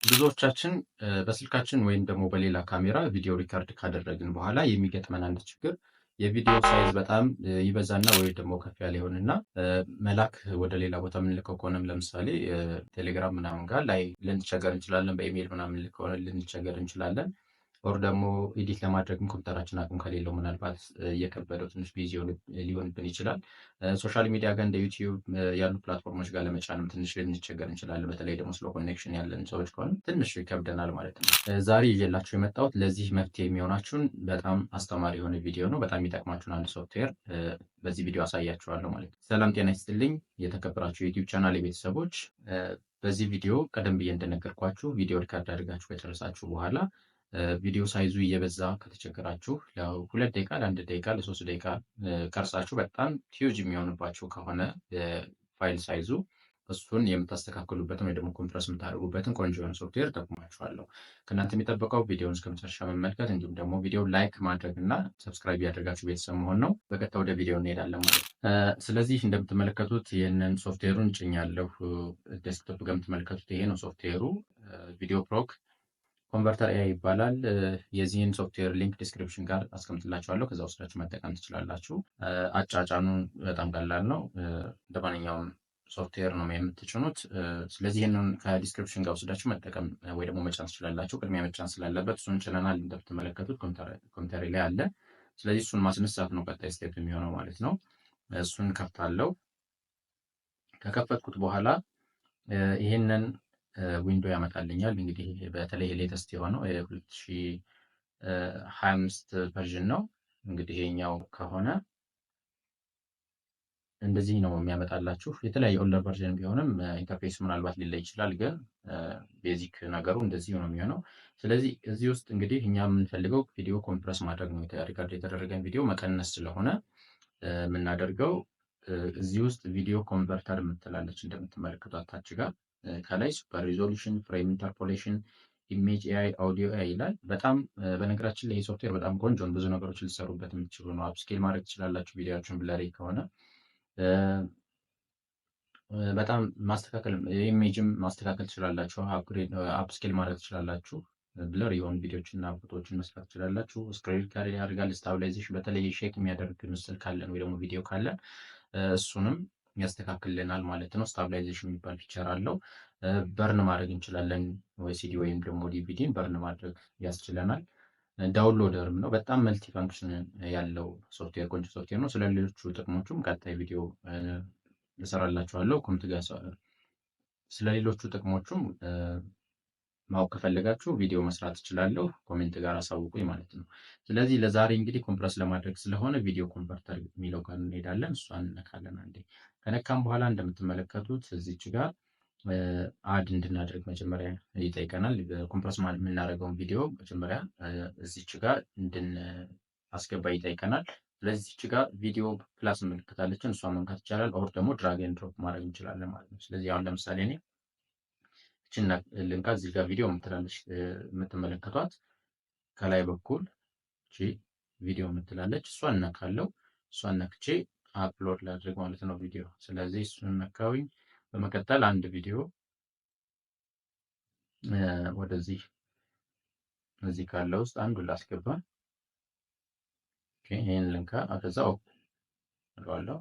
ብዙዎቻችን በስልካችን ወይም ደግሞ በሌላ ካሜራ ቪዲዮ ሪከርድ ካደረግን በኋላ የሚገጥመን አንድ ችግር የቪዲዮ ሳይዝ በጣም ይበዛና ወይ ደግሞ ከፍ ያለ ይሆንና መላክ ወደ ሌላ ቦታ የምንልከው ከሆነም ለምሳሌ ቴሌግራም ምናምን ጋር ላይ ልንቸገር እንችላለን። በኢሜይል ምናምን ከሆነ ልንቸገር እንችላለን። ኦር ደግሞ ኤዲት ለማድረግም ኮምፒውተራችን አቅም ከሌለው ምናልባት እየከበደው ትንሽ ቢዚ ሊሆንብን ይችላል። ሶሻል ሚዲያ ጋር እንደ ዩቲዩብ ያሉ ፕላትፎርሞች ጋር ለመጫንም ትንሽ ልንቸገር እንችላለን። በተለይ ደግሞ ስለ ኮኔክሽን ያለን ሰዎች ከሆነ ትንሽ ይከብደናል ማለት ነው። ዛሬ ይዤላችሁ የመጣሁት ለዚህ መፍትሄ የሚሆናችሁን በጣም አስተማሪ የሆነ ቪዲዮ ነው። በጣም የሚጠቅማችሁን አንድ ሶፍትዌር በዚህ ቪዲዮ አሳያችኋለሁ ማለት ነው። ሰላም ጤና ይስጥልኝ የተከበራችሁ የዩቲዩብ ቻናል ቤተሰቦች፣ በዚህ ቪዲዮ ቀደም ብዬ እንደነገርኳችሁ ቪዲዮ ሪካርድ አድርጋችሁ ከጨረሳችሁ በኋላ ቪዲዮ ሳይዙ እየበዛ ከተቸገራችሁ ለ2 ደቂቃ ለ1 ደቂቃ ለ3 ደቂቃ ቀርጻችሁ በጣም ሂውጅ የሚሆንባችሁ ከሆነ ፋይል ሳይዙ እሱን የምታስተካክሉበትን ወይ ደግሞ ኮምፕረስ የምታደርጉበትን ቆንጆ የሆነ ሶፍትዌር ጠቁማችኋለሁ። ከእናንተ የሚጠበቀው ቪዲዮውን እስከ መጨረሻ መመልከት እንዲሁም ደግሞ ቪዲዮ ላይክ ማድረግ እና ሰብስክራይብ ያደርጋችሁ ቤተሰብ መሆን ነው። በቀጥታ ወደ ቪዲዮ እንሄዳለን ማለት ነው። ስለዚህ እንደምትመለከቱት ይህንን ሶፍትዌሩን ጭኛለሁ። ዴስክቶፕ ጋር የምትመለከቱት ይሄ ነው ሶፍትዌሩ። ቪዲዮ ፕሮክ ኮንቨርተር ኤአይ ይባላል። የዚህን ሶፍትዌር ሊንክ ዲስክሪፕሽን ጋር አስቀምጥላችኋለሁ። ከዛ ወስዳችሁ መጠቀም ትችላላችሁ። አጫጫኑ በጣም ቀላል ነው። እንደ ማንኛውም ሶፍትዌር ነው የምትጭኑት። ስለዚህ ይህንን ከዲስክሪፕሽን ጋር ወስዳችሁ መጠቀም ወይ ደግሞ መጫን ትችላላችሁ። ቅድሚያ መጫን ስላለበት እሱን ጭነናል። እንደምትመለከቱት ኮምፒውተር ላይ አለ። ስለዚህ እሱን ማስነሳት ነው ቀጣይ ስቴፕ የሚሆነው ማለት ነው። እሱን ከፍታለሁ። ከከፈትኩት በኋላ ይህንን ዊንዶ ያመጣልኛል። እንግዲህ በተለይ ሌተስት የሆነው የ2025 ቨርዥን ነው። እንግዲህ ይሄኛው ከሆነ እንደዚህ ነው የሚያመጣላችሁ። የተለያየ ኦልደር ቨርዥን ቢሆንም ኢንተርፌስ ምናልባት ሊለይ ይችላል፣ ግን ቤዚክ ነገሩ እንደዚህ ነው የሚሆነው። ስለዚህ እዚህ ውስጥ እንግዲህ እኛ የምንፈልገው ቪዲዮ ኮምፕረስ ማድረግ ነው። ሪካርድ የተደረገን ቪዲዮ መቀነስ ስለሆነ የምናደርገው እዚህ ውስጥ ቪዲዮ ኮንቨርተር የምትላለች እንደምትመለከቷት ታች ጋር ከላይ ሱፐር ሪዞሉሽን፣ ፍሬም ኢንተርፖሌሽን፣ ኢሜጅ ኤአይ፣ አውዲዮ ኤአይ ይላል። በጣም በነገራችን ላይ ይህ ሶፍትዌር በጣም ቆንጆ ብዙ ነገሮች ሊሰሩበት የምትችሉ ነው። አፕስኬል ማድረግ ትችላላችሁ። ቪዲዮዎችን ብለሪ ከሆነ በጣም ማስተካከል ኢሜጅም ማስተካከል ትችላላችሁ። አፕስኬል ማድረግ ትችላላችሁ። ብለር የሆኑ ቪዲዮዎችን እና ፎቶዎችን መስራት ትችላላችሁ። ስክሪን ጋር ያደርጋል። ስታብላይዜሽን በተለይ ሼክ የሚያደርግ ምስል ካለን ወይ ደግሞ ቪዲዮ ካለን እሱንም ያስተካክልልናል ማለት ነው። ስታብላይዜሽን የሚባል ፊቸር አለው። በርን ማድረግ እንችላለን ወይ ሲዲ ወይም ደግሞ ዲቪዲን በርን ማድረግ ያስችለናል። ዳውንሎደርም ነው። በጣም መልቲ ፋንክሽን ያለው ሶፍትዌር ቆንጆ ሶፍትዌር ነው። ስለሌሎቹ ጥቅሞቹም ቀጣይ ቪዲዮ እሰራላችኋለሁ። ኮምት ጋር ስለሌሎቹ ጥቅሞቹም ማወቅ ከፈለጋችሁ ቪዲዮ መስራት እችላለሁ። ኮሜንት ጋር አሳውቁኝ ማለት ነው። ስለዚህ ለዛሬ እንግዲህ ኮምፕረስ ለማድረግ ስለሆነ ቪዲዮ ኮንቨርተር የሚለው ጋር እንሄዳለን። እሷን እነካለን። አንዴ ከነካም በኋላ እንደምትመለከቱት እዚች ጋር አድ እንድናደርግ መጀመሪያ ይጠይቀናል። ኮምፕረስ የምናደርገውን ቪዲዮ መጀመሪያ እዚች ጋር እንድናስገባ ይጠይቀናል። ስለዚህ እዚች ጋር ቪዲዮ ፕላስ ምልክታለችን እሷን መንካት ይቻላል። ኦር ደግሞ ድራግ ኤንድ ድሮፕ ማድረግ እንችላለን ማለት ነው። ስለዚህ አሁን ለምሳሌ እኔ እችን ልንካ። እዚህ ጋር ቪዲዮ የምትላለች የምትመለከቷት ከላይ በኩል እቺ ቪዲዮ የምትላለች እሷን እነካለው። እሷን ነክቼ አፕሎድ ላድርግ ማለት ነው ቪዲዮ። ስለዚህ እሱን ነካውኝ። በመቀጠል አንድ ቪዲዮ ወደዚህ እዚህ ካለ ውስጥ አንዱ ላስገባ። ይህን ልንካ። ከዛ ኦፕን እለዋለሁ።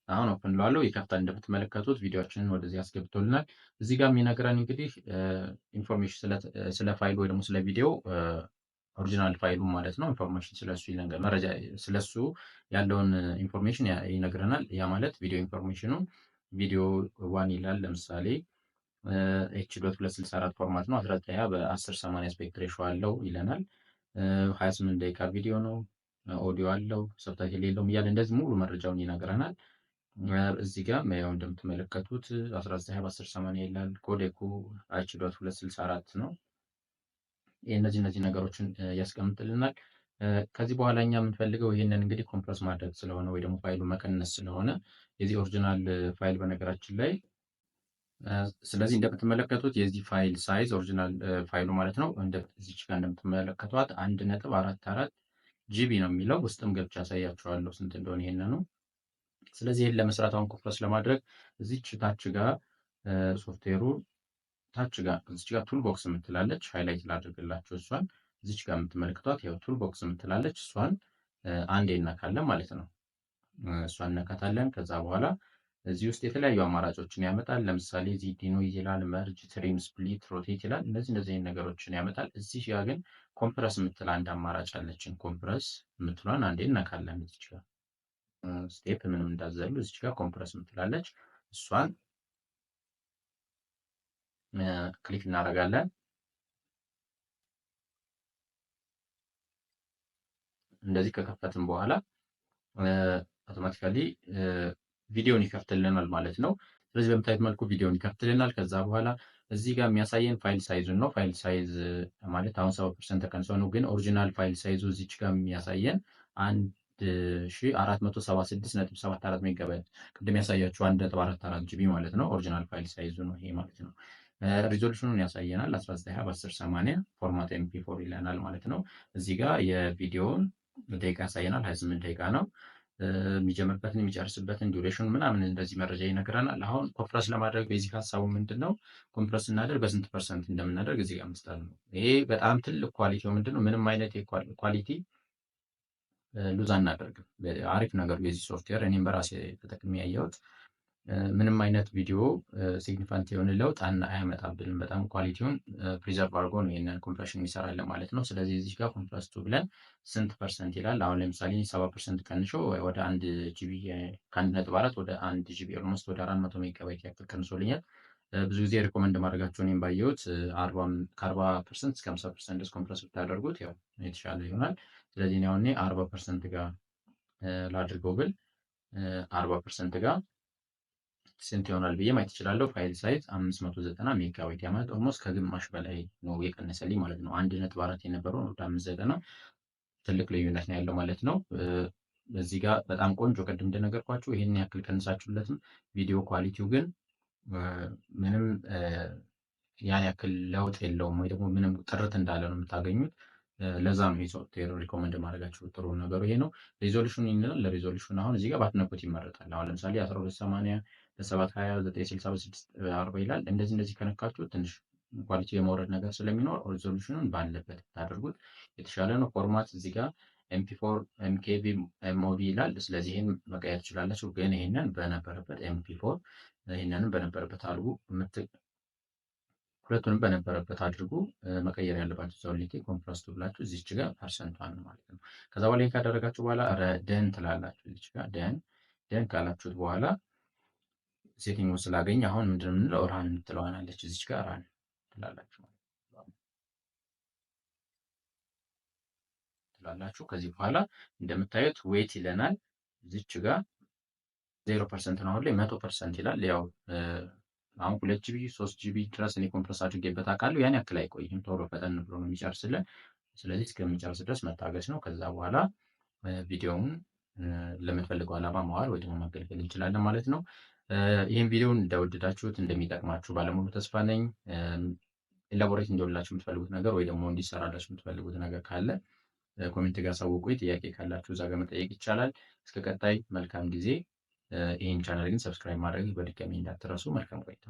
አሁን ኦፕን እለዋለሁ። ይከፍታል። እንደምትመለከቱት ቪዲዮችንን ወደዚህ አስገብቶልናል። እዚህ ጋር የሚነግረን እንግዲህ ኢንፎርሜሽን ስለ ፋይል ወይ ደግሞ ስለ ቪዲዮ ኦሪጂናል ፋይሉ ማለት ነው። ኢንፎርሜሽን ስለሱ መረጃ ስለሱ ያለውን ኢንፎርሜሽን ይነግረናል። ያ ማለት ቪዲዮ ኢንፎርሜሽኑ ቪዲዮ ዋን ይላል። ለምሳሌ H.264 ፎርማት ነው። 1920 በ1080 አስፔክት ሬሾ አለው ይለናል። 28 ደቂቃ ቪዲዮ ነው። ኦዲዮ አለው፣ ሰብታይትል የለውም እያለ እንደዚህ ሙሉ መረጃውን ይነግረናል። እዚህ ጋር ያው እንደምትመለከቱት 1920 በ1080 ይላል። ኮዴኩ H.264 ነው። እነዚህ ነገሮችን ያስቀምጥልናል። ከዚህ በኋላ እኛ የምንፈልገው ይህንን እንግዲህ ኮምፕረስ ማድረግ ስለሆነ ወይ ደግሞ ፋይሉ መቀነስ ስለሆነ የዚህ ኦሪጂናል ፋይል በነገራችን ላይ ስለዚህ እንደምትመለከቱት የዚህ ፋይል ሳይዝ ኦሪጂናል ፋይሉ ማለት ነው እዚች ጋር እንደምትመለከቷት 1.44 ጂቢ ነው የሚለው። ውስጥም ገብቻ ያሳያችኋለሁ ስንት እንደሆነ ይሄንን ነው። ስለዚህ ይህን ለመስራት አሁን ኮምፕረስ ለማድረግ እዚች ታች ጋር ሶፍትዌሩ ታች ጋር እዚች ጋር ቱል ቦክስ የምትላለች ሃይላይት ላድርግላችሁ። እሷን እዚች ጋር የምትመለክቷት ያው ቱል ቦክስ የምትላለች እሷን አንዴ እነካለን ማለት ነው። እሷን እነካታለን። ከዛ በኋላ እዚህ ውስጥ የተለያዩ አማራጮችን ያመጣል። ለምሳሌ እዚህ ዲኖይዝ ይላል፣ መርጅ፣ ትሪም፣ ስፕሊት፣ ሮቴት ይላል። እነዚህ ነገሮችን ያመጣል። እዚህ ጋር ግን ኮምፕረስ የምትል አንድ አማራጭ አለችን። ኮምፕረስ የምትሏን አንዴ እነካለን። እዚች ጋር ስቴፕ ምንም እንዳዘሉ እዚች ጋር ኮምፕረስ የምትላለች እሷን ክሊክ እናደርጋለን። እንደዚህ ከከፈትን በኋላ አውቶማቲካሊ ቪዲዮን ይከፍትልናል ማለት ነው። ስለዚህ በምታዩት መልኩ ቪዲዮን ይከፍትልናል። ከዛ በኋላ እዚህ ጋር የሚያሳየን ፋይል ሳይዙን ነው። ፋይል ሳይዝ ማለት አሁን 7% ተቀንሶ ነው፣ ግን ኦሪጂናል ፋይል ሳይዙ እዚች ጋር የሚያሳየን 1476.74 ሜጋባይት ቅድም ያሳያችሁ 1.44 ጂቢ ማለት ነው። ኦሪጂናል ፋይል ሳይዙ ነው ይሄ ማለት ነው። ሪዞሉሽኑን ያሳየናል 1920 በ1080 ፎርማት ኤምፒ4 ይለናል ማለት ነው። እዚህ ጋር የቪዲዮውን ደቂቃ ያሳየናል 28 ደቂቃ ነው። የሚጀምርበትን የሚጨርስበትን ዱሬሽን ምናምን እንደዚህ መረጃ ይነግረናል። አሁን ኮምፕረስ ለማድረግ ቤዚክ ሀሳቡ ምንድን ነው? ኮምፕረስ ስናደርግ በስንት ፐርሰንት እንደምናደርግ እዚህ ጋር መስጠት ነው። ይሄ በጣም ትልቅ ኳሊቲው ምንድን ነው? ምንም አይነት ኳሊቲ ሉዝ አናደርግም። አሪፍ ነገሩ የዚህ ሶፍትዌር እኔም በራሴ ተጠቅሜ ያየሁት ምንም አይነት ቪዲዮ ሲግኒፋንት የሆነ ለውጥ አያመጣብንም። በጣም ኳሊቲውን ፕሪዘርቭ አድርጎ ነው ይህንን ኮምፕሬሽን የሚሰራለን ማለት ነው። ስለዚህ እዚህ ጋር ኮምፕረስ ቱ ብለን ስንት ፐርሰንት ይላል። አሁን ለምሳሌ 7% ቀንሾ ወደ 1 ጂቢ ከ1.4 ወደ 1 ጂቢ ኦልሞስት ወደ 400 ሜጋባይት ያክል ቀንሶልኛል። ብዙ ጊዜ ሪኮመንድ ማድረጋቸው እኔም ባየሁት ከ40% እስከ 50% ድረስ ኮምፕረስ ብታደርጉት ያው የተሻለ ይሆናል። ስለዚህ እኔ አሁን 40% ጋር ላድርገው ብል 40% ጋር ስንት ይሆናል ብዬ ማየት እችላለሁ። ፋይል ሳይዝ 590 ሜጋባይት ያማለት ኦልሞስት ከግማሽ በላይ ነው የቀነሰልኝ ማለት ነው። 1.4 የነበረው ወደ 590 ትልቅ ልዩነት ነው ያለው ማለት ነው። እዚህ ጋር በጣም ቆንጆ ቅድም እንደነገርኳችሁ ይህን ያክል ቀንሳችሁለትም ቪዲዮ ኳሊቲው ግን ምንም ያን ያክል ለውጥ የለውም፣ ወይ ደግሞ ምንም ጥርት እንዳለ ነው የምታገኙት። ለዛ ነው የሶፍትዌር ሪኮመንድ ማድረጋችሁ። ጥሩ ነገሩ ይሄ ነው። ሪዞሉሽን ይላል። ለሪዞሉሽን አሁን እዚህ ጋር ባትነኩት ይመረጣል። አሁን ለምሳሌ 1280 በ720 960 በ640 ይላል። እንደዚህ ከነካችሁ ትንሽ ኳሊቲ የመውረድ ነገር ስለሚኖር ሪዞሉሽኑን ባለበት ታደርጉት የተሻለ ነው። ፎርማት እዚህ ጋር ኤምፒ4 ኤምኬቪ ኤምኦቪ ይላል። ስለዚህ ይህን መቀየር ትችላላችሁ፣ ግን ይህንን በነበረበት ኤምፒ4 ይህንንም በነበረበት አድርጉ። ሁለቱንም በነበረበት አድርጉ። መቀየር ያለባችሁ ሶሊቲ ኮምፕረስ ቱ ብላችሁ እዚች ጋር ፐርሰንቷን ማለት ነው። ከዛ በኋላ ካደረጋችሁ በኋላ ደን ትላላችሁ። እዚች ጋር ደን ካላችሁት በኋላ ሴቲንግ ስላገኝ አሁን ምንድነው የምንለው ራን ትለዋናለች። እዚች ጋር ራን ትላላችሁ። ከዚህ በኋላ እንደምታዩት ዌት ይለናል። እዚች ጋር 0% ነው። አሁን ላይ 100% ይላል። ያው አሁን 2 ጂቢ 3 ጂቢ ድረስ እኔ ኮምፕረስ አድርጌበት አውቃለሁ። ያን ያክል አይቆይም፣ ቶሎ ፈጠን ብሎ ነው የሚጨርስልን። ስለዚህ እስከሚጨርስ ድረስ መታገስ ነው። ከዛ በኋላ ቪዲዮውን ለምንፈልገው ዓላማ መዋል ወይ ደግሞ መገልገል እንችላለን ማለት ነው። ይህን ቪዲዮውን እንደወደዳችሁት እንደሚጠቅማችሁ ባለሙሉ ተስፋ ነኝ። ኤላቦሬት እንዲሆንላችሁ የምትፈልጉት ነገር ወይ ደግሞ እንዲሰራላችሁ የምትፈልጉት ነገር ካለ ኮሜንት ጋር አሳውቁኝ። ጥያቄ ካላችሁ እዛ ጋር መጠየቅ ይቻላል። እስከ ቀጣይ መልካም ጊዜ። ይህን ቻናል ግን ሰብስክራይብ ማድረግ በድጋሚ እንዳትረሱ። መልካም ቆይታ